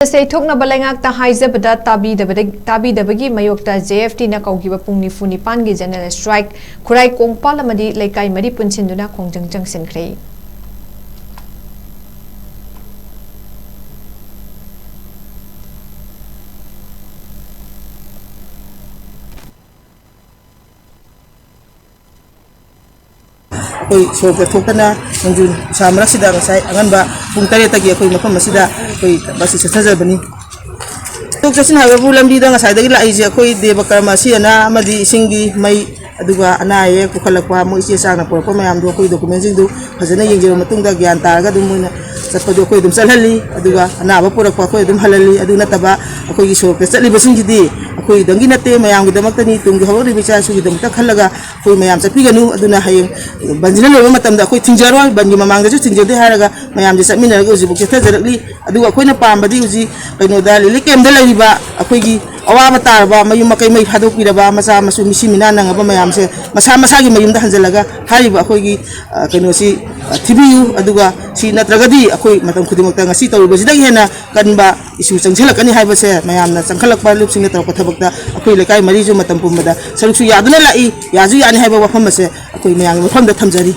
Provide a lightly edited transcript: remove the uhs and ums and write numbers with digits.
Yeithoknaba Leingakta Haijabada Tabidabagi Mayokta Jfd na Koukhiba Pung Nipan gi general strike KHURAI KONGPAL AMADI LEIKAI mari PUNSINDUNA KHONGJANG CHANGSINKHRE koi so ke thokana ngjun samra sida ngai anganba pung tare tagi koi mafam masida koi basi sasaja bani tok chasin hawe bu lambi da ngai dagi lai je koi deba karma si ana amadi singi mai aduga anaye ko khalakwa mo isi sang na por ko mayam do koi document jing do fajana yengje matung da gyan targa dum moina satpado koi dum salhali aduga anaba purak pa koi dum halali aduna taba koi so ke chali basing jidi koi dangi nate mayam gi damak tani tung ho ri bicha su gi dum ta khalaga koi mayam chapi ganu aduna hayeng banjina lo matam da koi tingjaro bangi mamang da ju tingjade haraga mayam ji samina ga uji bu ke tajarli aduga koi na pambadi uji kaino da li kem da laiba akoi gi awa mata ba mayu makai mai phado pi da ba masa masu misi mina nang ba mayam se masa masa gi mayum da hanjalaga hariba akoi gi kaino si thibiu aduga si natragadi akoi matam khudimok ta ngasi taw bajida hena kanba isu changselakani haiba se mayam na changkhalak pa lup singa taw pathabakta akoi lekai mari ju matam pumada saruksu yaduna lai yaju yani haiba wafam se akoi mayam wafam da thamjari